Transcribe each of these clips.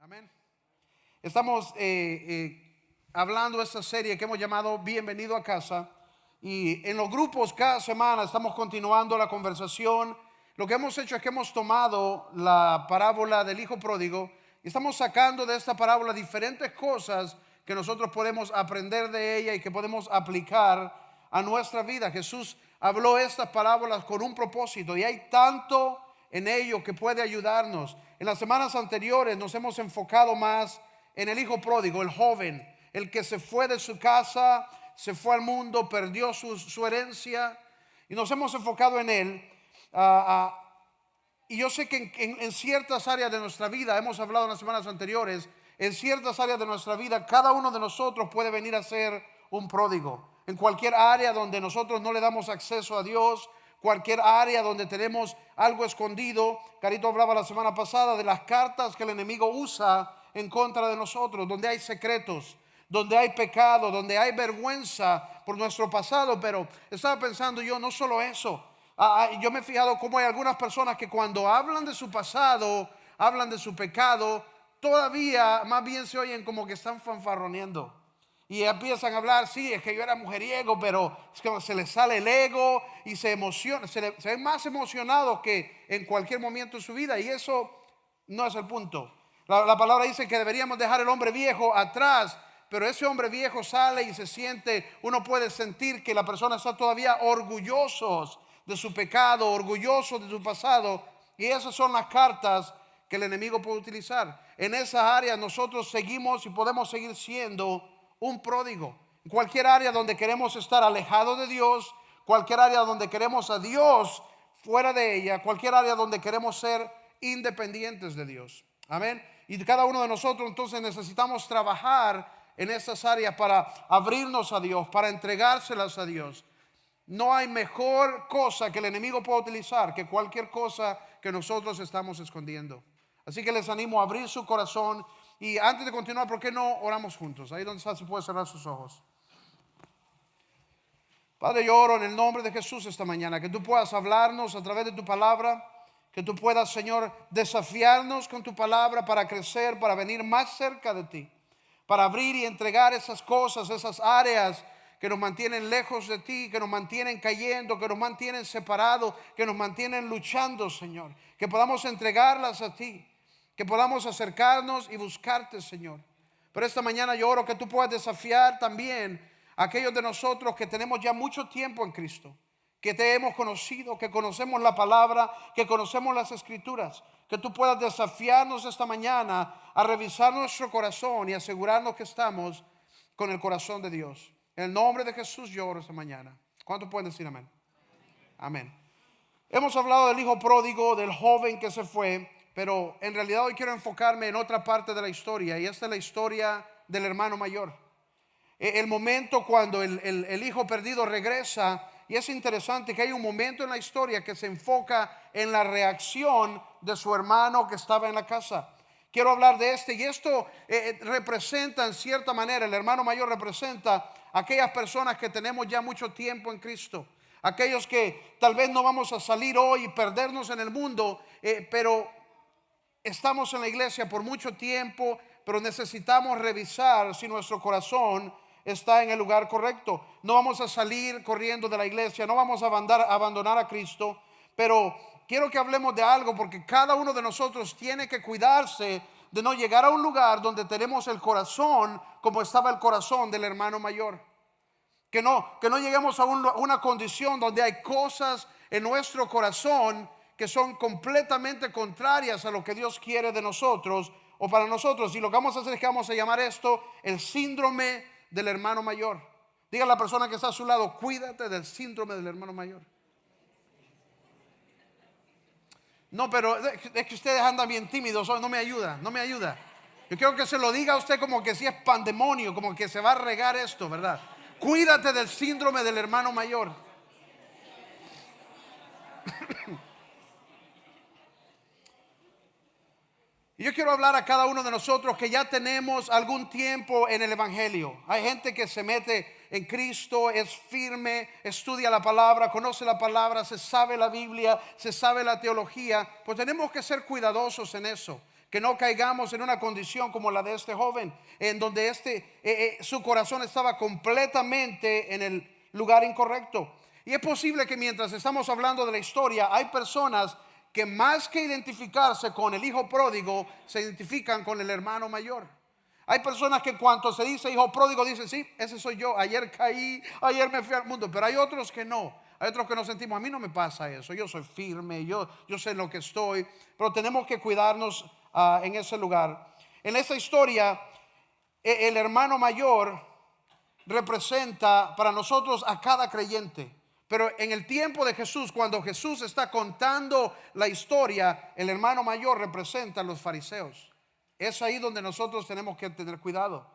Amén. Estamos hablando de esta serie que hemos llamado Bienvenido a Casa. Y en los grupos cada semana estamos continuando la conversación. Lo que hemos hecho es que hemos tomado la parábola del hijo pródigo y estamos sacando de esta parábola diferentes cosas que nosotros podemos aprender de ella y que podemos aplicar a nuestra vida. Jesús habló estas parábolas con un propósito y hay tanto en ello que puede ayudarnos. En las semanas anteriores nos hemos enfocado más en el hijo pródigo, el joven, el que se fue de su casa, se fue al mundo, perdió su herencia, y nos hemos enfocado en él. Y yo sé que en ciertas áreas de nuestra vida, hemos hablado en las semanas anteriores, en ciertas áreas de nuestra vida, cada uno de nosotros puede venir a ser un pródigo. En cualquier área donde nosotros no le damos acceso a Dios, cualquier área donde tenemos algo escondido. Carito hablaba la semana pasada de las cartas que el enemigo usa en contra de nosotros, donde hay secretos, donde hay pecado, donde hay vergüenza por nuestro pasado. Pero estaba pensando yo, no solo eso, yo me he fijado cómo hay algunas personas que cuando hablan de su pasado, hablan de su pecado, todavía más bien se oyen como que están fanfarroneando. Y empiezan a hablar, sí, es que yo era mujeriego, pero es que se les sale el ego y se emociona, se ven más emocionados que en cualquier momento de su vida. Y eso no es el punto. La palabra dice que deberíamos dejar el hombre viejo atrás, pero ese hombre viejo sale y se siente, uno puede sentir que la persona está todavía orgullosos de su pecado, orgullosos de su pasado. Y esas son las cartas que el enemigo puede utilizar. En esa área nosotros seguimos y podemos seguir siendo un pródigo. En cualquier área donde queremos estar alejados de Dios, cualquier área donde queremos a Dios fuera de ella, cualquier área donde queremos ser independientes de Dios. Amén. Y cada uno de nosotros entonces necesitamos trabajar en esas áreas para abrirnos a Dios, para entregárselas a Dios. No hay mejor cosa que el enemigo pueda utilizar que cualquier cosa que nosotros estamos escondiendo. Así que les animo a abrir su corazón. Y antes de continuar, ¿por qué no oramos juntos? Ahí donde está, se puede cerrar sus ojos. Padre, yo oro en el nombre de Jesús esta mañana, que tú puedas hablarnos a través de tu palabra, que tú puedas, Señor, desafiarnos con tu palabra para crecer, para venir más cerca de ti, para abrir y entregar esas cosas, esas áreas que nos mantienen lejos de ti, que nos mantienen cayendo, que nos mantienen separados, que nos mantienen luchando, Señor, que podamos entregarlas a ti, que podamos acercarnos y buscarte, Señor. Pero esta mañana yo oro que tú puedas desafiar también a aquellos de nosotros que tenemos ya mucho tiempo en Cristo, que te hemos conocido, que conocemos la palabra, que conocemos las escrituras, que tú puedas desafiarnos esta mañana a revisar nuestro corazón y asegurarnos que estamos con el corazón de Dios. En el nombre de Jesús yo oro esta mañana. ¿Cuántos pueden decir amén? Amén. Hemos hablado del hijo pródigo, del joven que se fue, pero en realidad hoy quiero enfocarme en otra parte de la historia, y esta es la historia del hermano mayor. El momento cuando el hijo perdido regresa, y es interesante que hay un momento en la historia que se enfoca en la reacción de su hermano que estaba en la casa. Quiero hablar de y esto representa en cierta manera, el hermano mayor representa a aquellas personas que tenemos ya mucho tiempo en Cristo. Aquellos que tal vez no vamos a salir hoy y perdernos en el mundo, pero estamos en la iglesia por mucho tiempo, pero necesitamos revisar si nuestro corazón está en el lugar correcto. No vamos a salir corriendo de la iglesia, no vamos a abandonar a Cristo, pero quiero que hablemos de algo, porque cada uno de nosotros tiene que cuidarse de no llegar a un lugar donde tenemos el corazón como estaba el corazón del hermano mayor. Que no lleguemos a una condición donde hay cosas en nuestro corazón que son completamente contrarias a lo que Dios quiere de nosotros o para nosotros. Y lo que vamos a hacer es que vamos a llamar esto el síndrome del hermano mayor. Diga a la persona que está a su lado: cuídate del síndrome del hermano mayor. No, pero es que ustedes andan bien tímidos, no me ayuda. Yo quiero que se lo diga a usted como que si es pandemonio, como que se va a regar esto, ¿verdad? Cuídate del síndrome del hermano mayor. Y yo quiero hablar a cada uno de nosotros que ya tenemos algún tiempo en el evangelio. Hay gente que se mete en Cristo, es firme, estudia la palabra, conoce la palabra, se sabe la Biblia, se sabe la teología. Pues tenemos que ser cuidadosos en eso. que no caigamos en una condición como la de este joven, en donde su corazón estaba completamente en el lugar incorrecto. Y es posible que mientras estamos hablando de la historia, hay personas que más que identificarse con el hijo pródigo, se identifican con el hermano mayor. Hay personas que cuando se dice hijo pródigo dicen, sí, ese soy yo, ayer caí, ayer me fui al mundo. Pero hay otros que no. Hay otros que nos sentimos, a mí no me pasa eso, yo soy firme, yo sé en lo que estoy. Pero tenemos que cuidarnos en ese lugar. En esta historia, el hermano mayor representa para nosotros a cada creyente. Pero en el tiempo de Jesús, cuando Jesús está contando la historia, el hermano mayor representa a los fariseos. Es ahí donde nosotros tenemos que tener cuidado.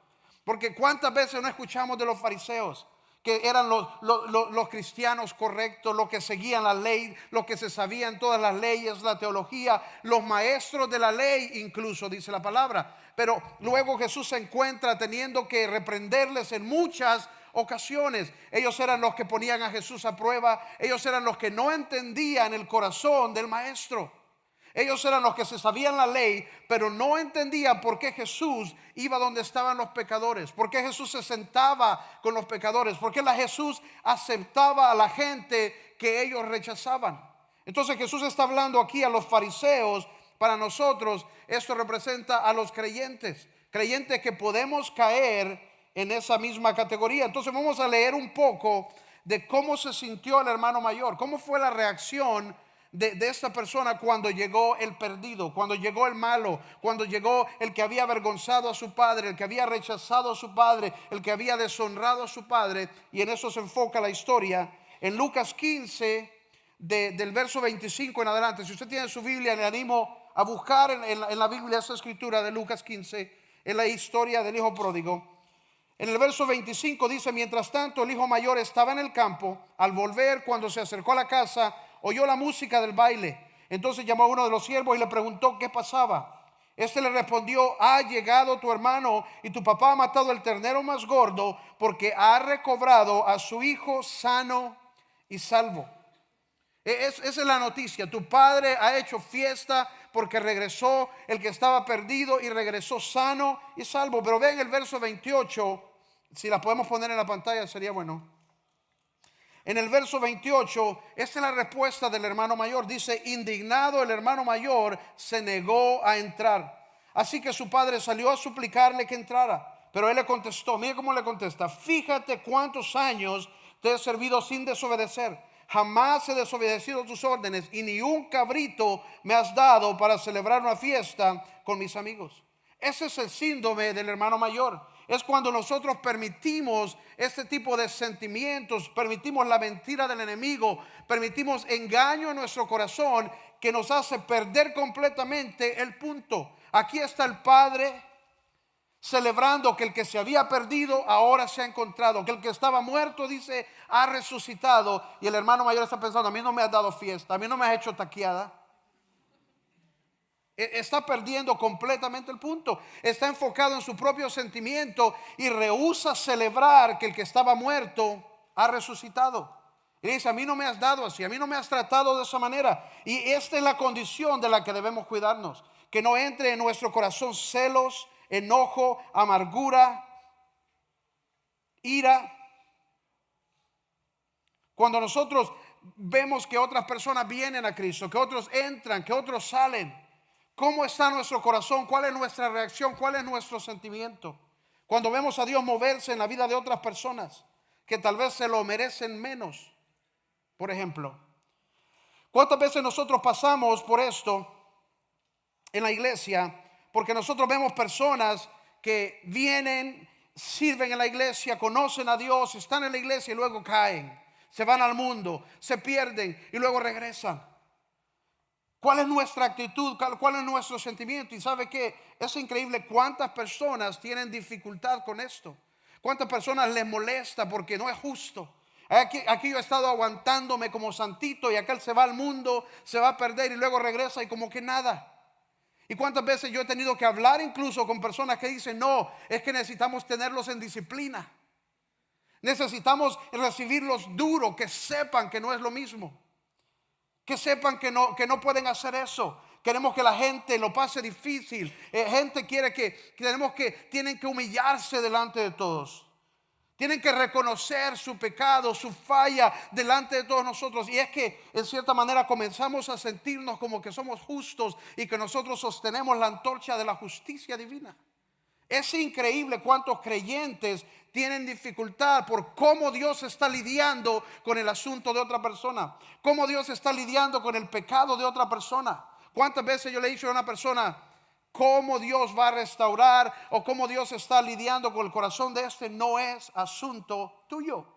Porque cuántas veces no escuchamos de los fariseos, que eran los cristianos correctos, los que seguían la ley, los que se sabían todas las leyes, la teología, los maestros de la ley incluso, dice la palabra. Pero luego Jesús se encuentra teniendo que reprenderles en muchas ocasiones. Ellos eran los que ponían a Jesús a prueba. Ellos eran los que no entendían el corazón del maestro. Ellos eran los que se sabían la ley, pero no entendían por qué Jesús iba donde estaban los pecadores, por qué Jesús se sentaba con los pecadores, por qué Jesús aceptaba a la gente que ellos rechazaban. Entonces Jesús está hablando aquí a los fariseos. Para nosotros esto representa a los creyentes que podemos caer en esa misma categoría. Entonces vamos a leer un poco de cómo se sintió el hermano mayor, cómo fue la reacción de esta persona cuando llegó el perdido, cuando llegó el malo, cuando llegó el que había avergonzado a su padre, el que había rechazado a su padre, el que había deshonrado a su padre. Y en eso se enfoca la historia. En Lucas 15, del verso 25 en adelante, si usted tiene su Biblia, le animo a buscar en la Biblia esa escritura de Lucas 15, en la historia del hijo pródigo. En el verso 25 dice: mientras tanto el hijo mayor estaba en el campo. Al volver, cuando se acercó a la casa, oyó la música del baile. Entonces llamó a uno de los siervos y le preguntó qué pasaba. Este le respondió: ha llegado tu hermano y tu papá ha matado el ternero más gordo, porque ha recobrado a su hijo sano y salvo. Esa es la noticia. Tu padre ha hecho fiesta porque regresó el que estaba perdido, y regresó sano y salvo. Pero ven el verso 28. Si la podemos poner en la pantalla sería bueno. En el verso 28, esta es la respuesta del hermano mayor. Dice: indignado, el hermano mayor se negó a entrar. Así que su padre salió a suplicarle que entrara. Pero él le contestó, mire cómo le contesta: fíjate cuántos años te he servido sin desobedecer. Jamás he desobedecido tus órdenes, y ni un cabrito me has dado para celebrar una fiesta con mis amigos. Ese es el síndrome del hermano mayor. Es cuando nosotros permitimos este tipo de sentimientos, permitimos la mentira del enemigo, permitimos engaño en nuestro corazón que nos hace perder completamente el punto. Aquí está el padre celebrando que el que se había perdido ahora se ha encontrado, que el que estaba muerto, dice, ha resucitado. Y el hermano mayor está pensando: a mí no me has dado fiesta, a mí no me has hecho taqueada. Está perdiendo completamente el punto. Está enfocado en su propio sentimiento y rehúsa celebrar que el que estaba muerto ha resucitado. Y dice: a mí no me has dado así, a mí no me has tratado de esa manera. Y esta es la condición de la que debemos cuidarnos: que no entre en nuestro corazón celos, enojo, amargura, ira. Cuando nosotros vemos que otras personas vienen a Cristo, que otros entran, que otros salen, ¿cómo está nuestro corazón? ¿Cuál es nuestra reacción? ¿Cuál es nuestro sentimiento? Cuando vemos a Dios moverse en la vida de otras personas que tal vez se lo merecen menos. Por ejemplo, ¿cuántas veces nosotros pasamos por esto en la iglesia? Porque nosotros vemos personas que vienen, sirven en la iglesia, conocen a Dios, están en la iglesia y luego caen, se van al mundo, se pierden y luego regresan. ¿Cuál es nuestra actitud? ¿Cuál es nuestro sentimiento? Y sabe que es increíble cuántas personas tienen dificultad con esto. Cuántas personas les molesta porque no es justo. Aquí yo he estado aguantándome como santito, y aquel se va al mundo, se va a perder y luego regresa y como que nada. Y cuántas veces yo he tenido que hablar incluso con personas que dicen: no, es que necesitamos tenerlos en disciplina. Necesitamos recibirlos duro, que sepan que no es lo mismo. Que sepan que no pueden hacer eso, Queremos que la gente lo pase difícil. Gente tienen que humillarse delante de todos. Tienen que reconocer su pecado, su falla delante de todos nosotros. Y es que en cierta manera comenzamos a sentirnos como que somos justos y que nosotros sostenemos la antorcha de la justicia divina. Es increíble cuántos creyentes tienen dificultad por cómo Dios está lidiando con el asunto de otra persona. Cómo Dios está lidiando con el pecado de otra persona. ¿Cuántas veces yo le he dicho a una persona cómo Dios va a restaurar o cómo Dios está lidiando con el corazón de este? No es asunto tuyo.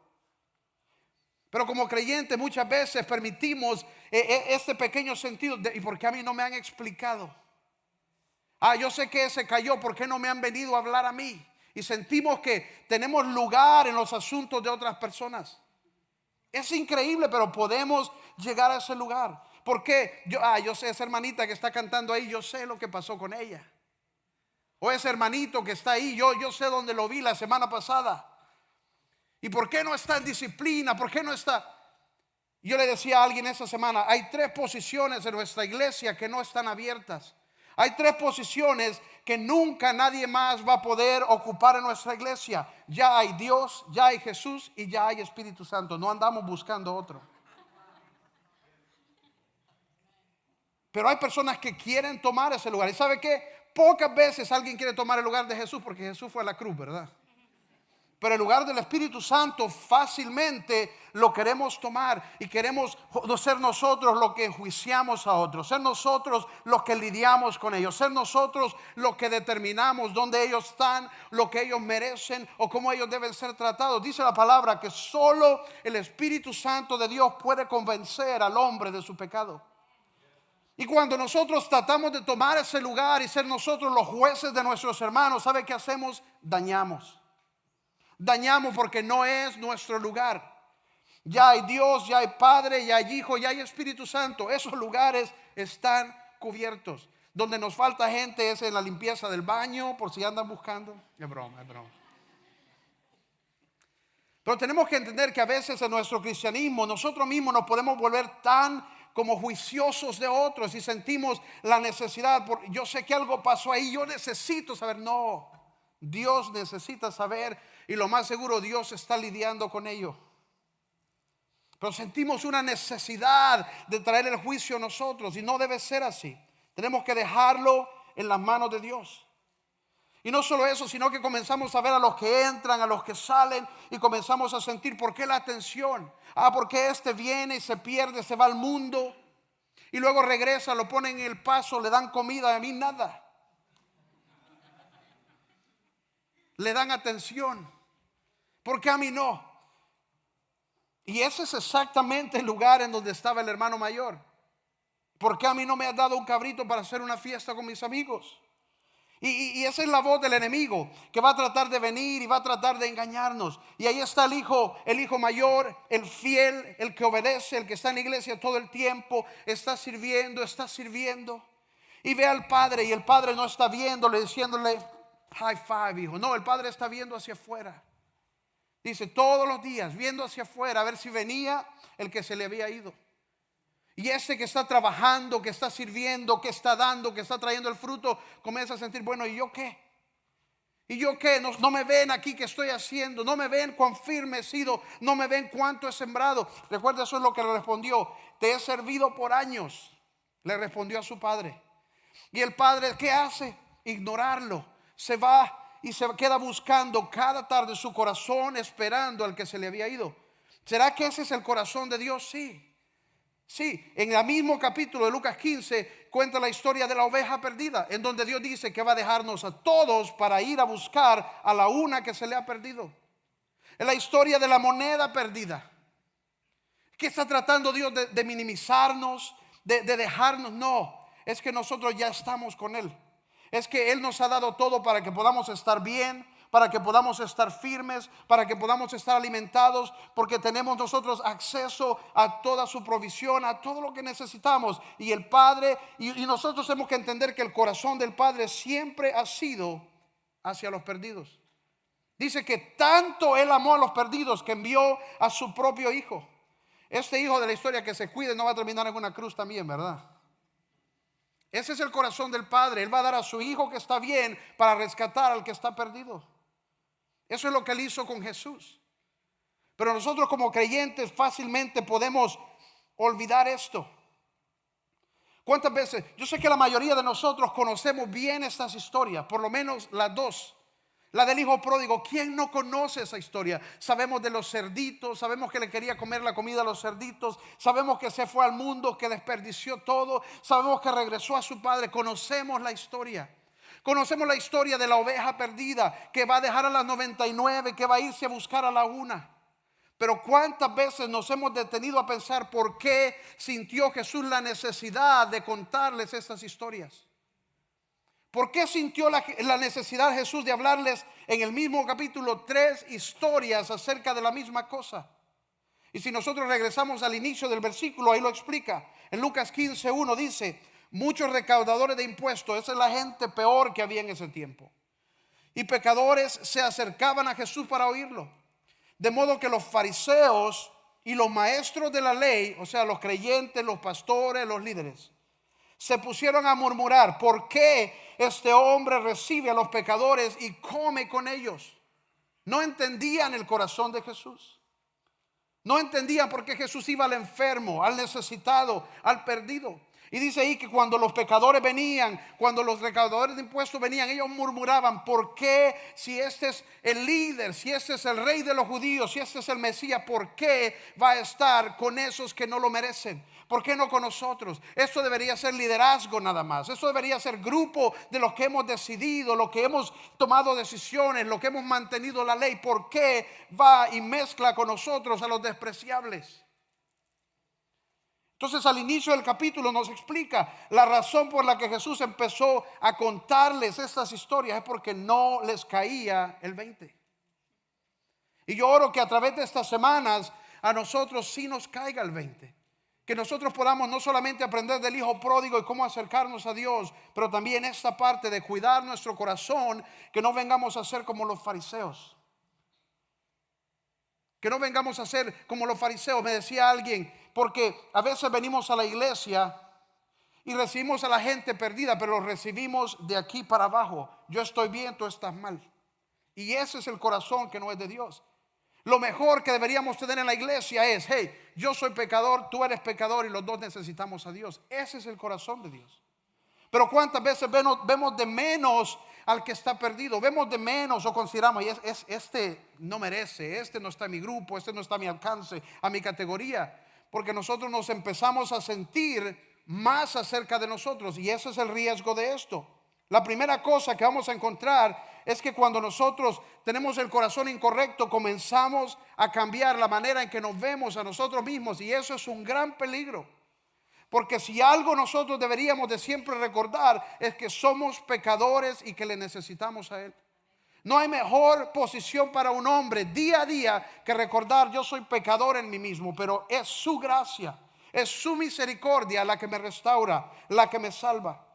Pero como creyentes muchas veces permitimos este pequeño sentido de, ¿y por qué a mí no me han explicado? Yo sé que ese cayó, ¿por qué no me han venido a hablar a mí? Y sentimos que tenemos lugar en los asuntos de otras personas. Es increíble, pero podemos llegar a ese lugar. ¿Por qué? Yo sé, esa hermanita que está cantando ahí, yo sé lo que pasó con ella. O ese hermanito que está ahí, yo sé dónde lo vi la semana pasada. ¿Y por qué no está en disciplina? ¿Por qué no está? Yo le decía a alguien esa semana, hay 3 posiciones en nuestra iglesia que no están abiertas. Hay 3 posiciones que nunca nadie más va a poder ocupar en nuestra iglesia. Ya hay Dios, ya hay Jesús y ya hay Espíritu Santo. No andamos buscando otro. Pero hay personas que quieren tomar ese lugar. ¿Y sabe qué? Pocas veces alguien quiere tomar el lugar de Jesús, porque Jesús fue a la cruz, ¿verdad? Pero el lugar del Espíritu Santo fácilmente lo queremos tomar y queremos ser nosotros los que enjuiciamos a otros, ser nosotros los que lidiamos con ellos, ser nosotros los que determinamos dónde ellos están, lo que ellos merecen o cómo ellos deben ser tratados. Dice la palabra que solo el Espíritu Santo de Dios puede convencer al hombre de su pecado. Y cuando nosotros tratamos de tomar ese lugar y ser nosotros los jueces de nuestros hermanos, ¿sabe qué hacemos? Dañamos porque no es nuestro lugar. Ya hay Dios, ya hay Padre, ya hay Hijo, ya hay Espíritu Santo. Esos lugares están cubiertos. Donde nos falta gente es en la limpieza del baño, por si andan buscando. Es broma. Pero tenemos que entender que a veces en nuestro cristianismo nosotros mismos nos podemos volver tan como juiciosos de otros y sentimos la necesidad. Yo sé que algo pasó ahí, yo necesito saber. No, Dios necesita saber y lo más seguro Dios está lidiando con ello. Pero sentimos una necesidad de traer el juicio a nosotros y no debe ser así. Tenemos que dejarlo en las manos de Dios. Y no solo eso, sino que comenzamos a ver a los que entran, a los que salen y comenzamos a sentir por qué la atención. Porque este viene y se pierde, se va al mundo y luego regresa, lo ponen en el paso, le dan comida, a mí nada. Le dan atención. ¿Por qué a mí no? Y ese es exactamente el lugar en donde estaba el hermano mayor. ¿Por qué a mí no me has dado un cabrito para hacer una fiesta con mis amigos? Y esa es la voz del enemigo que va a tratar de venir y va a tratar de engañarnos. Y ahí está el hijo mayor, el fiel, el que obedece, el que está en la iglesia todo el tiempo, está sirviendo. Y ve al padre y el padre no está viéndole, diciéndole high five, hijo. No, el padre está viendo hacia afuera. Dice todos los días viendo hacia afuera a ver si venía el que se le había ido. Y ese que está trabajando, que está sirviendo, que está dando, que está trayendo el fruto, comienza a sentir, bueno, ¿y yo qué? ¿Y yo qué? No me ven aquí que estoy haciendo, no me ven cuán firme he sido, no me ven cuánto he sembrado. Recuerda, eso es lo que le respondió: te he servido por años, le respondió a su padre. Y el padre, ¿qué hace? Ignorarlo. Se va y se queda buscando cada tarde su corazón, esperando al que se le había ido. ¿Será que ese es el corazón de Dios? Sí, en el mismo capítulo de Lucas 15 cuenta la historia de la oveja perdida, en donde Dios dice que va a dejarnos a todos para ir a buscar a la una que se le ha perdido. Es la historia de la moneda perdida. ¿Qué está tratando Dios de minimizarnos, de dejarnos? No, es que nosotros ya estamos con Él. Es que Él nos ha dado todo para que podamos estar bien, para que podamos estar firmes, para que podamos estar alimentados, porque tenemos nosotros acceso a toda su provisión, a todo lo que necesitamos. Y el Padre, y nosotros tenemos que entender que el corazón del Padre siempre ha sido hacia los perdidos. Dice que tanto Él amó a los perdidos que envió a su propio Hijo. Este hijo de la historia, que se cuide, no va a terminar en una cruz también, ¿verdad? Ese es el corazón del Padre. Él va a dar a su hijo que está bien para rescatar al que está perdido. Eso es lo que Él hizo con Jesús. Pero nosotros como creyentes fácilmente podemos olvidar esto. ¿Cuántas veces? Yo sé que la mayoría de nosotros conocemos bien estas historias, por lo menos las dos. La del hijo pródigo, ¿quién no conoce esa historia? Sabemos de los cerditos, sabemos que le quería comer la comida a los cerditos, sabemos que se fue al mundo, que desperdició todo, sabemos que regresó a su padre, conocemos la historia. Conocemos la historia de la oveja perdida, que va a dejar a las 99, que va a irse a buscar a la una. Pero ¿cuántas veces nos hemos detenido a pensar por qué sintió Jesús la necesidad de contarles estas historias? ¿Por qué sintió la necesidad Jesús de hablarles en el mismo capítulo 3 historias acerca de la misma cosa? Y si nosotros regresamos al inicio del versículo, ahí lo explica. En Lucas 15:1 dice: muchos recaudadores de impuestos, esa es la gente peor que había en ese tiempo, y pecadores se acercaban a Jesús para oírlo. De modo que los fariseos y los maestros de la ley, o sea, los creyentes, los pastores, los líderes, se pusieron a murmurar: ¿por qué este hombre recibe a los pecadores y come con ellos? No entendían el corazón de Jesús. No entendían por qué Jesús iba al enfermo, al necesitado, al perdido. Y dice ahí que cuando los pecadores venían, cuando los recaudadores de impuestos venían, ellos murmuraban: ¿por qué, si este es el líder, si este es el rey de los judíos, si este es el Mesías, por qué va a estar con esos que no lo merecen? ¿Por qué no con nosotros? Esto debería ser liderazgo nada más. Esto debería ser grupo de los que hemos decidido, los que hemos tomado decisiones, los que hemos mantenido la ley. ¿Por qué va y mezcla con nosotros a los despreciables? Entonces al inicio del capítulo nos explica la razón por la que Jesús empezó a contarles estas historias. Es porque no les caía el 20. Y yo oro que a través de estas semanas a nosotros sí nos caiga el 20. Que nosotros podamos no solamente aprender del hijo pródigo y cómo acercarnos a Dios, pero también esta parte de cuidar nuestro corazón, que no vengamos a ser como los fariseos. Que no vengamos a ser como los fariseos. Me decía alguien: porque a veces venimos a la iglesia y recibimos a la gente perdida, pero lo recibimos de aquí para abajo. Yo estoy bien, tú estás mal. Y ese es el corazón que no es de Dios. Lo mejor que deberíamos tener en la iglesia es: hey, yo soy pecador, tú eres pecador y los dos necesitamos a Dios. Ese es el corazón de Dios. Pero cuántas veces vemos de menos al que está perdido, vemos de menos o consideramos: este no merece, este no está en mi grupo, este no está a mi alcance, a mi categoría. Porque nosotros nos empezamos a sentir más acerca de nosotros, y ese es el riesgo de esto. La primera cosa que vamos a encontrar es que cuando nosotros tenemos el corazón incorrecto, comenzamos a cambiar la manera en que nos vemos a nosotros mismos, y eso es un gran peligro. Porque si algo nosotros deberíamos de siempre recordar es que somos pecadores y que le necesitamos a Él. No hay mejor posición para un hombre día a día que recordar: yo soy pecador en mí mismo, pero es su gracia, es su misericordia la que me restaura, la que me salva.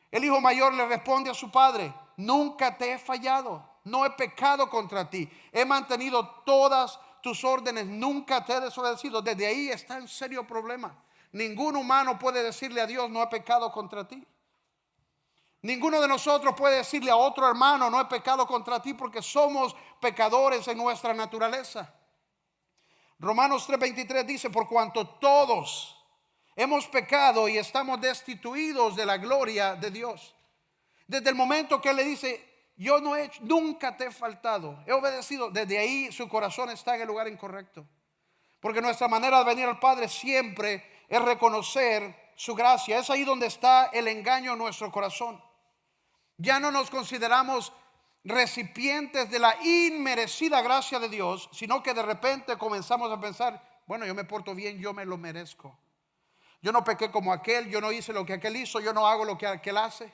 El hijo mayor le responde a su padre: nunca te he fallado, no he pecado contra ti, he mantenido todas tus órdenes, nunca te he desobedecido. Desde ahí está en serio problema. Ningún humano puede decirle a Dios: no he pecado contra ti. Ninguno de nosotros puede decirle a otro hermano: no he pecado contra ti, porque somos pecadores en nuestra naturaleza. Romanos 3:23 dice: por cuanto todos hemos pecado y estamos destituidos de la gloria de Dios. Desde el momento que Él le dice: yo no he hecho, nunca te he faltado, he obedecido, desde ahí su corazón está en el lugar incorrecto. Porque nuestra manera de venir al Padre siempre es reconocer su gracia. Es ahí donde está el engaño en nuestro corazón. Ya no nos consideramos recipientes de la inmerecida gracia de Dios, sino que de repente comenzamos a pensar: bueno, yo me porto bien, yo me lo merezco. Yo no pequé como aquel, yo no hice lo que aquel hizo, yo no hago lo que aquel hace.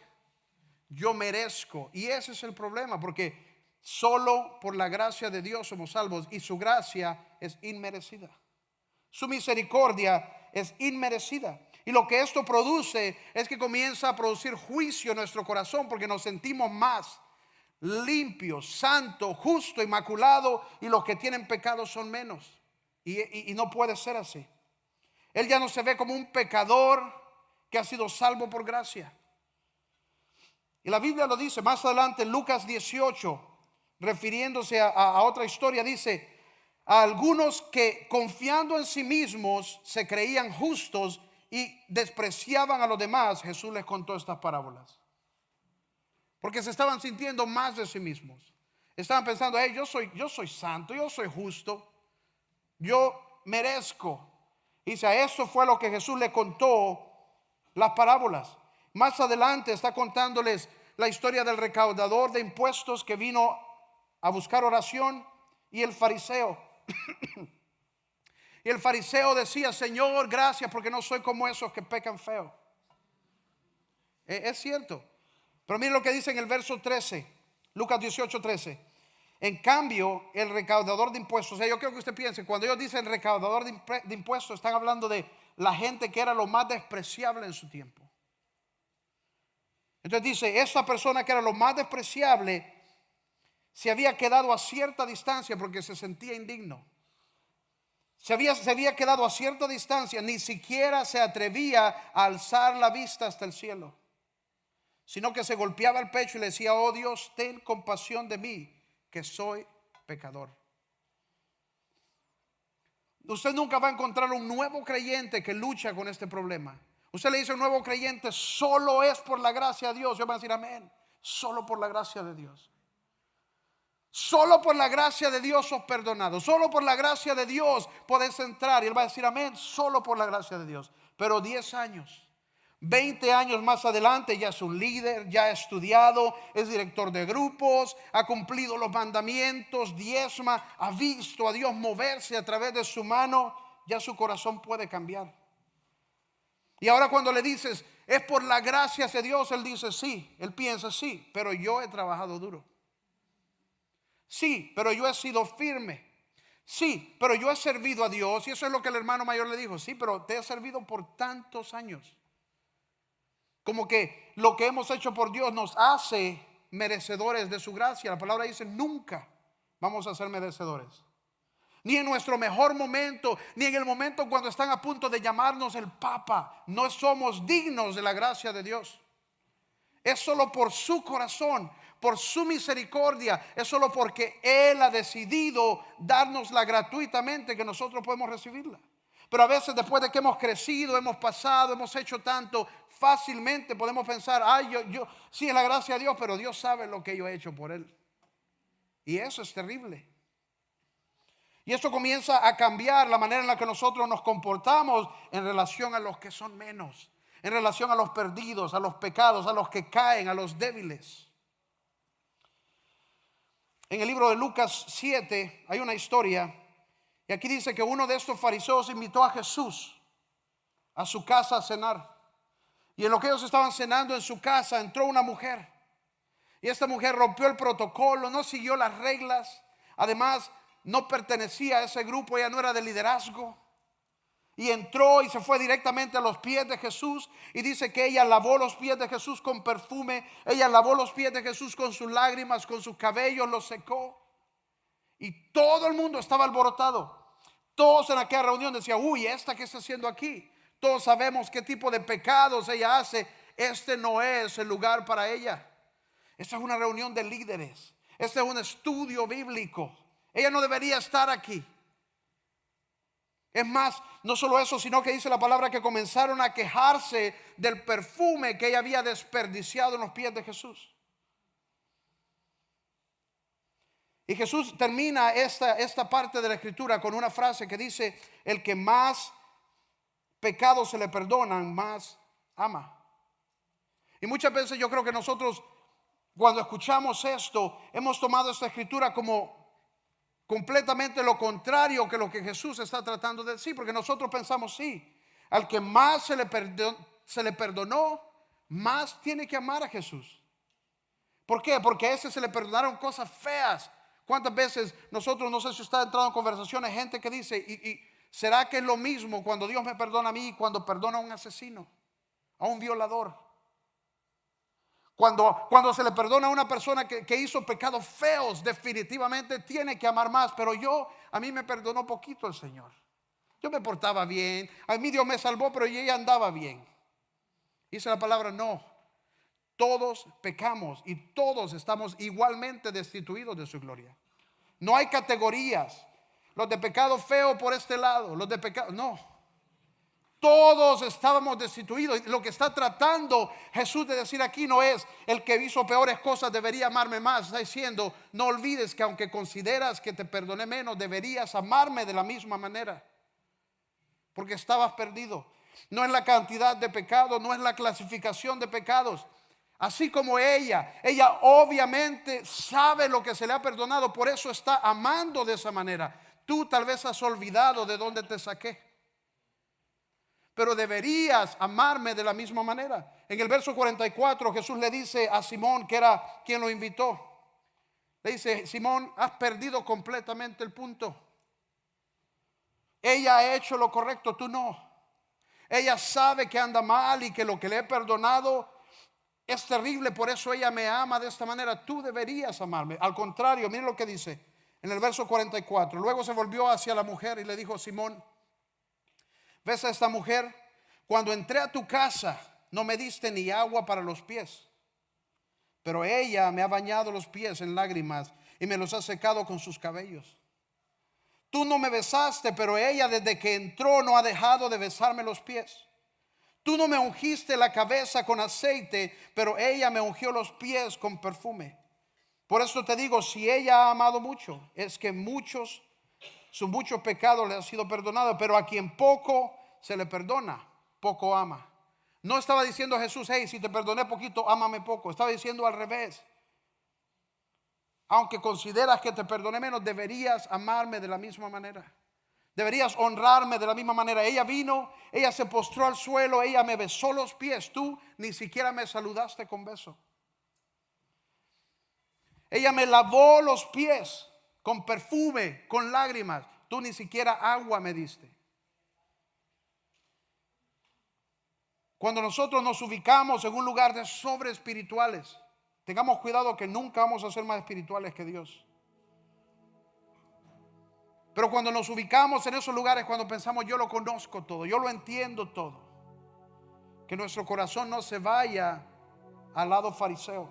Yo merezco. Y ese es el problema, porque solo por la gracia de Dios somos salvos, y su gracia es inmerecida. Su misericordia es inmerecida. Y lo que esto produce es que comienza a producir juicio en nuestro corazón, porque nos sentimos más limpios, santos, justos, inmaculados, y los que tienen pecado son menos. Y no puede ser así. Él ya no se ve como un pecador que ha sido salvo por gracia. Y la Biblia lo dice más adelante, Lucas 18, refiriéndose a otra historia, dice: a algunos que confiando en sí mismos se creían justos y despreciaban a los demás, Jesús les contó estas parábolas. Porque se estaban sintiendo más de sí mismos. Estaban pensando: hey, yo soy santo, yo soy justo, yo merezco. Y dice, a eso fue lo que Jesús le contó las parábolas. Más adelante está contándoles la historia del recaudador de impuestos que vino a buscar oración, y el fariseo. Y el fariseo decía: Señor, gracias porque no soy como esos que pecan feo. Es cierto. Pero miren lo que dice en el verso 13, Lucas 18, 13. En cambio, el recaudador de impuestos, o sea, yo quiero que usted piense, cuando ellos dicen recaudador de impuestos, están hablando de la gente que era lo más despreciable en su tiempo. Entonces dice, esa persona que era lo más despreciable se había quedado a cierta distancia porque se sentía indigno. Se había quedado a cierta distancia, ni siquiera se atrevía a alzar la vista hasta el cielo, sino que se golpeaba el pecho y le decía: oh Dios, ten compasión de mí, que soy pecador. Usted nunca va a encontrar un nuevo creyente que lucha con este problema. Usted le dice a un nuevo creyente: solo es por la gracia de Dios. Yo voy a decir amén. Solo por la gracia de Dios. Solo por la gracia de Dios sos perdonado. Solo por la gracia de Dios podés entrar. Y él va a decir amén. Solo por la gracia de Dios. Pero 10 años, 20 años más adelante, ya es un líder, ya ha estudiado, es director de grupos, ha cumplido los mandamientos, diezma, ha visto a Dios moverse a través de su mano. Ya su corazón puede cambiar. Y ahora cuando le dices: es por la gracia de Dios, él dice sí, él piensa sí, pero yo he trabajado duro. Sí, pero yo he sido firme. Sí, pero yo he servido a Dios. Y eso es lo que el hermano mayor le dijo: sí, pero te he servido por tantos años. Como que lo que hemos hecho por Dios nos hace merecedores de su gracia. La palabra dice: nunca vamos a ser merecedores. Ni en nuestro mejor momento, ni en el momento cuando están a punto de llamarnos el Papa. No somos dignos de la gracia de Dios. Es solo por su corazón, por su misericordia. Es solo porque Él ha decidido dárnosla gratuitamente que nosotros podemos recibirla. Pero a veces, después de que hemos crecido, hemos pasado, hemos hecho tanto, fácilmente podemos pensar: ay, yo sí, es la gracia de Dios, pero Dios sabe lo que yo he hecho por Él. Y eso es terrible. Y esto comienza a cambiar la manera en la que nosotros nos comportamos en relación a los que son menos, en relación a los perdidos, a los pecados, a los que caen, a los débiles. En el libro de Lucas 7 hay una historia, y aquí dice que uno de estos fariseos invitó a Jesús a su casa a cenar. Y en lo que ellos estaban cenando en su casa, entró una mujer. Y esta mujer rompió el protocolo, no siguió las reglas. Además, no pertenecía a ese grupo, ella no era de liderazgo. Y entró y se fue directamente a los pies de Jesús. Y dice que ella lavó los pies de Jesús con perfume. Ella lavó los pies de Jesús con sus lágrimas, con sus cabellos, los secó. Y todo el mundo estaba alborotado. Todos en aquella reunión decían: uy, ¿esta qué está haciendo aquí? Todos sabemos qué tipo de pecados ella hace. Este no es el lugar para ella. Esta es una reunión de líderes. Este es un estudio bíblico. Ella no debería estar aquí. Es más, no solo eso, sino que dice la palabra que comenzaron a quejarse del perfume que ella había desperdiciado en los pies de Jesús. Y Jesús termina esta parte de la escritura con una frase que dice: el que más pecados se le perdonan, más ama. Y muchas veces yo creo que nosotros, cuando escuchamos esto, hemos tomado esta escritura como completamente lo contrario que lo que Jesús está tratando de decir. Porque nosotros pensamos: sí, al que más se le perdonó, más tiene que amar a Jesús. ¿Por qué? Porque a ese se le perdonaron cosas feas. ¿Cuántas veces nosotros, no sé si usted ha entrado en conversaciones, gente que dice: ¿y será que es lo mismo cuando Dios me perdona a mí, cuando perdona a un asesino, a un violador? Cuando se le perdona a una persona que hizo pecados feos, definitivamente tiene que amar más. Pero a mí me perdonó poquito el Señor. Yo me portaba bien, a mí Dios me salvó, pero yo ya andaba bien. Dice la palabra no. Todos pecamos y todos estamos igualmente destituidos de su gloria. No hay categorías. Los de pecado feo por este lado, los de pecado, no. Todos estábamos destituidos. Lo que está tratando Jesús de decir aquí no es el que hizo peores cosas debería amarme más. Está diciendo, no olvides que aunque consideras que te perdoné menos, deberías amarme de la misma manera. Porque estabas perdido. No es la cantidad de pecados, no es la clasificación de pecados. Así como ella obviamente sabe lo que se le ha perdonado, por eso está amando de esa manera. Tú tal vez has olvidado de dónde te saqué, pero deberías amarme de la misma manera. En el verso 44 Jesús le dice a Simón, que era quien lo invitó, le dice, Simón, has perdido completamente el punto. Ella ha hecho lo correcto, tú no. Ella sabe que anda mal y que lo que le he perdonado es terrible, por eso ella me ama de esta manera. Tú deberías amarme. Al contrario, miren lo que dice en el verso 44. Luego se volvió hacia la mujer y le dijo, Simón, ¿ves a esta mujer? Cuando entré a tu casa no me diste ni agua para los pies, pero ella me ha bañado los pies en lágrimas y me los ha secado con sus cabellos. Tú no me besaste, pero ella desde que entró no ha dejado de besarme los pies. Tú no me ungiste la cabeza con aceite, pero ella me ungió los pies con perfume. Por eso te digo, si ella ha amado mucho, es que sus muchos pecados le han sido perdonados, pero a quien poco se le perdona, poco ama. No estaba diciendo Jesús, hey, si te perdoné poquito, ámame poco. Estaba diciendo al revés. Aunque consideras que te perdoné menos, deberías amarme de la misma manera. Deberías honrarme de la misma manera. Ella vino, ella se postró al suelo, ella me besó los pies. Tú ni siquiera me saludaste con beso. Ella me lavó los pies con perfume, con lágrimas. Tú ni siquiera agua me diste. Cuando nosotros nos ubicamos en un lugar de sobre espirituales, tengamos cuidado que nunca vamos a ser más espirituales que Dios. Pero cuando nos ubicamos en esos lugares, cuando pensamos yo lo conozco todo, yo lo entiendo todo, que nuestro corazón no se vaya al lado fariseo.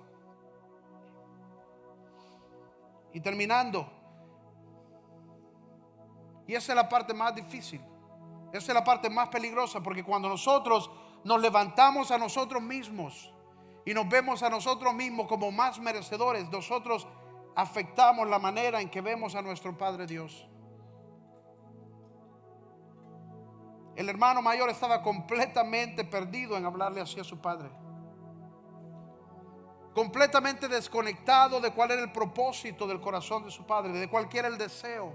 Y terminando, y esa es la parte más difícil, esa es la parte más peligrosa, porque cuando nosotros nos levantamos a nosotros mismos y nos vemos a nosotros mismos como más merecedores, nosotros afectamos la manera en que vemos a nuestro Padre Dios. El hermano mayor estaba completamente perdido en hablarle así a su padre, completamente desconectado de cuál era el propósito del corazón de su padre, de cualquiera el deseo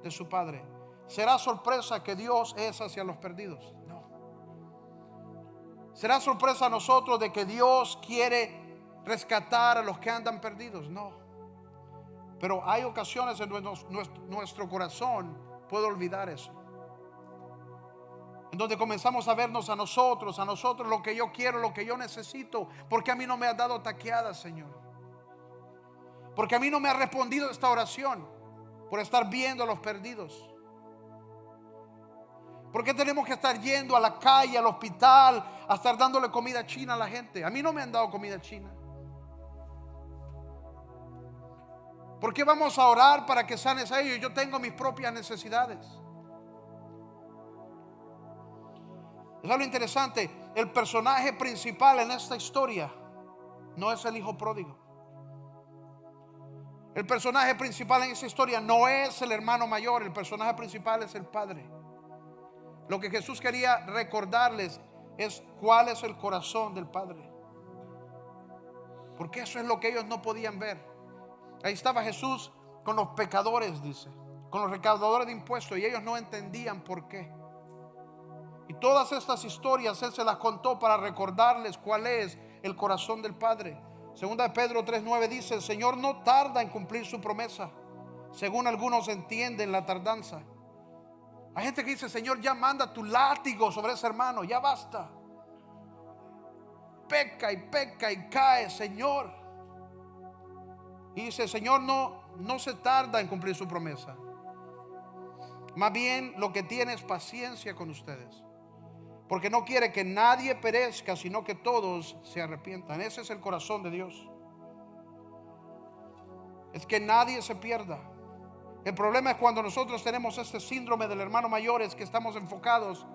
de su padre. ¿Será sorpresa que Dios es hacia los perdidos? No. ¿Será sorpresa a nosotros de que Dios quiere rescatar a los que andan perdidos? No. Pero hay ocasiones en nuestro corazón puede olvidar eso, en donde comenzamos a vernos a nosotros lo que yo quiero, lo que yo necesito. Porque a mí no me has dado taqueada, Señor. Porque a mí no me ha respondido esta oración por estar viendo a los perdidos. ¿Por qué tenemos que estar yendo a la calle, al hospital, a estar dándole comida china a la gente? A mí no me han dado comida china. ¿Por qué vamos a orar para que sanes a ellos? Yo tengo mis propias necesidades. Es algo interesante. El personaje principal en esta historia no es el hijo pródigo. El personaje principal en esta historia no es el hermano mayor. El personaje principal es el padre. Lo que Jesús quería recordarles es cuál es el corazón del padre, porque eso es lo que ellos no podían ver. Ahí estaba Jesús con los pecadores, dice, con los recaudadores de impuestos, y ellos no entendían por qué. Y todas estas historias Él se las contó para recordarles cuál es el corazón del Padre. Segunda de Pedro 3:9 dice: el Señor no tarda en cumplir su promesa, según algunos entienden la tardanza. Hay gente que dice: Señor, ya manda tu látigo sobre ese hermano, ya basta. Peca y cae, Señor. Y dice: el Señor no se tarda en cumplir su promesa. Más bien lo que tiene es paciencia con ustedes, porque no quiere que nadie perezca, sino que todos se arrepientan. Ese es el corazón de Dios. Es que nadie se pierda. El problema es cuando nosotros tenemos este síndrome del hermano mayor, es que estamos enfocados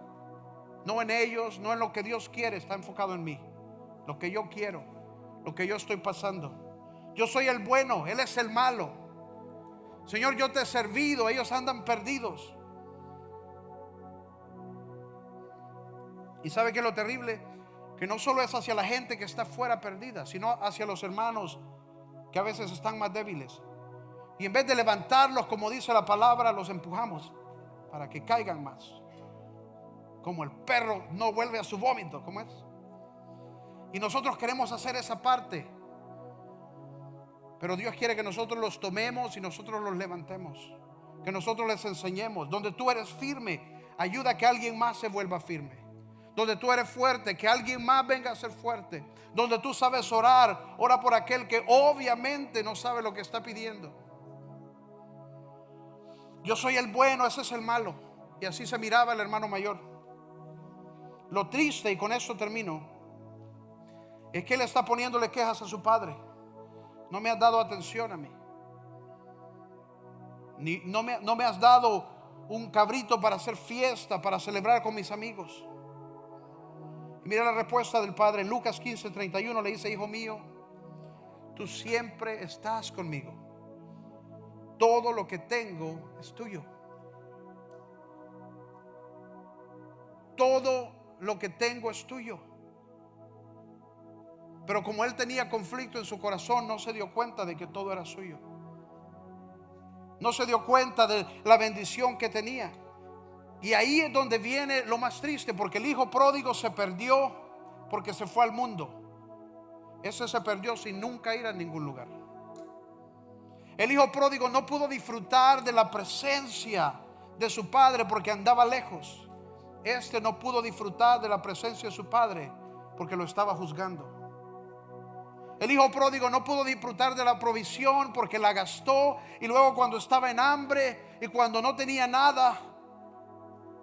no en ellos, no en lo que Dios quiere, está enfocado en mí, lo que yo quiero, lo que yo estoy pasando. Yo soy el bueno, Él es el malo. Señor, yo te he servido, ellos andan perdidos. Y ¿sabe qué es lo terrible? Que no solo es hacia la gente que está fuera perdida, sino hacia los hermanos que a veces están más débiles. Y en vez de levantarlos, como dice la palabra, los empujamos para que caigan más. Como el perro no vuelve a su vómito, ¿cómo es? Y nosotros queremos hacer esa parte, pero Dios quiere que nosotros los tomemos y nosotros los levantemos, que nosotros les enseñemos. Donde tú eres firme, ayuda a que alguien más se vuelva firme. Donde tú eres fuerte, que alguien más venga a ser fuerte. Donde tú sabes orar, ora por aquel que obviamente no sabe lo que está pidiendo. Yo soy el bueno, ese es el malo. Y así se miraba el hermano mayor. Lo triste, y con eso termino, es que él está poniéndole quejas a su padre. No me has dado atención a mí. No me has dado un cabrito para hacer fiesta, para celebrar con mis amigos. Y mira la respuesta del padre. En Lucas 15:31 le dice: hijo mío, tú siempre estás conmigo. Todo lo que tengo es tuyo. Todo lo que tengo es tuyo. Pero como él tenía conflicto en su corazón, no se dio cuenta de que todo era suyo. No se dio cuenta de la bendición que tenía. Y ahí es donde viene lo más triste, porque el hijo pródigo se perdió porque se fue al mundo. Ese se perdió sin nunca ir a ningún lugar. El hijo pródigo no pudo disfrutar de la presencia de su padre porque andaba lejos. Este no pudo disfrutar de la presencia de su padre porque lo estaba juzgando. El hijo pródigo no pudo disfrutar de la provisión porque la gastó, y luego cuando estaba en hambre y cuando no tenía nada,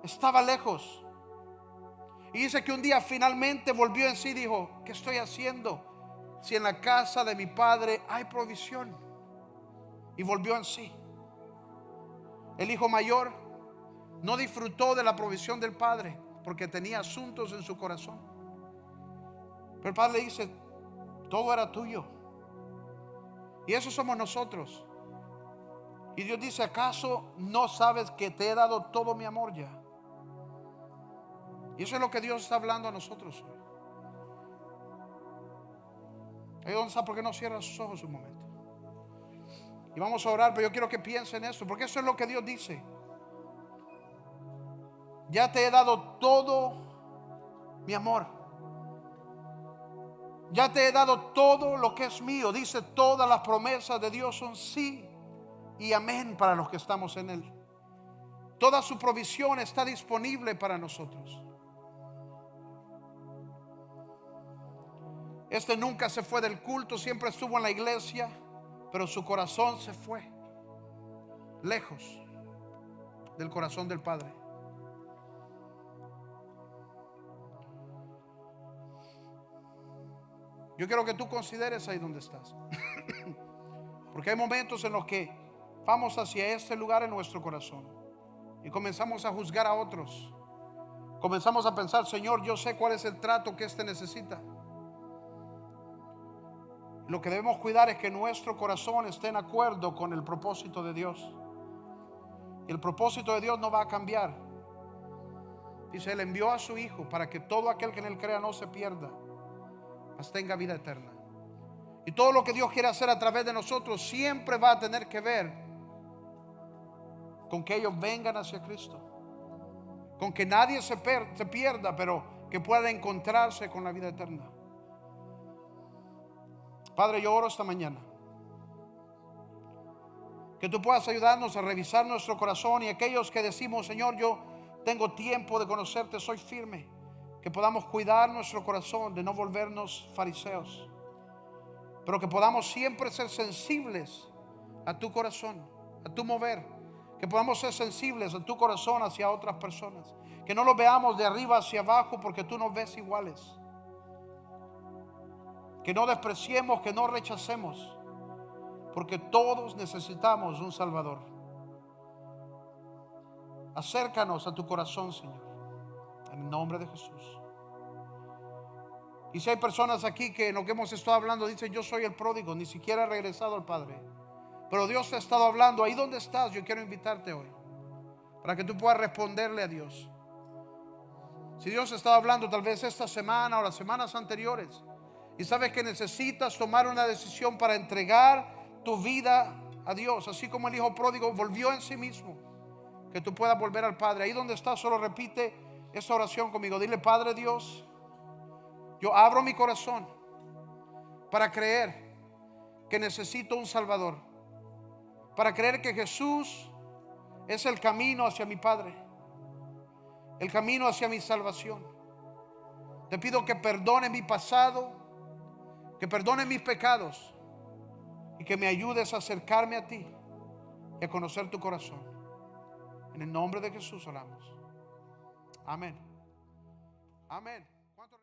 estaba lejos. Y dice que un día finalmente volvió en sí y dijo: ¿qué estoy haciendo si en la casa de mi padre hay provisión? Y volvió en sí. El hijo mayor no disfrutó de la provisión del padre porque tenía asuntos en su corazón. Pero el padre le dice: todo era tuyo. Y eso somos nosotros. Y Dios dice: ¿acaso no sabes que te he dado todo mi amor ya? Y eso es lo que Dios está hablando a nosotros hoy. Ahí donde está, ¿por qué no cierra sus ojos un momento? Y vamos a orar, pero yo quiero que piensen en eso, porque eso es lo que Dios dice. Ya te he dado todo mi amor. Ya te he dado todo lo que es mío. Dice: todas las promesas de Dios son sí y amén para los que estamos en Él. Toda su provisión está disponible para nosotros. Este nunca se fue del culto, siempre estuvo en la iglesia, pero su corazón se fue lejos del corazón del Padre. Yo quiero que tú consideres ahí donde estás. Porque hay momentos en los que vamos hacia este lugar en nuestro corazón y comenzamos a juzgar a otros. Comenzamos a pensar: Señor, yo sé cuál es el trato que este necesita. Lo que debemos cuidar es que nuestro corazón esté en acuerdo con el propósito de Dios. Y el propósito de Dios no va a cambiar. Dice: Él envió a su Hijo para que todo aquel que en Él crea no se pierda, mas tenga vida eterna. Y todo lo que Dios quiere hacer a través de nosotros siempre va a tener que ver con que ellos vengan hacia Cristo, con que nadie se pierda, pero que pueda encontrarse con la vida eterna. Padre, yo oro esta mañana que tú puedas ayudarnos a revisar nuestro corazón, y aquellos que decimos: Señor, yo tengo tiempo de conocerte, soy firme, que podamos cuidar nuestro corazón de no volvernos fariseos, pero que podamos siempre ser sensibles a tu corazón, a tu mover, que podamos ser sensibles a tu corazón hacia otras personas, Que no lo veamos de arriba hacia abajo porque tú nos ves iguales. Que no despreciemos, que no rechacemos, porque todos necesitamos un Salvador. Acércanos a tu corazón, Señor, en el nombre de Jesús. Y si hay personas aquí que en lo que hemos estado hablando dicen: yo soy el pródigo, ni siquiera he regresado al Padre, pero Dios te ha estado hablando, ahí donde estás, yo quiero invitarte hoy para que tú puedas responderle a Dios. Si Dios está hablando tal vez esta semana o las semanas anteriores y sabes que necesitas tomar una decisión para entregar tu vida a Dios, así como el hijo pródigo volvió en sí mismo, que tú puedas volver al Padre. Ahí donde estás, solo repite esta oración conmigo. Dile: Padre Dios, yo abro mi corazón para creer que necesito un Salvador, para creer que Jesús es el camino hacia mi Padre, el camino hacia mi salvación. Te pido que perdone mi pasado, que perdone mis pecados y que me ayudes a acercarme a ti y a conocer tu corazón. En el nombre de Jesús oramos. Amén. Amén.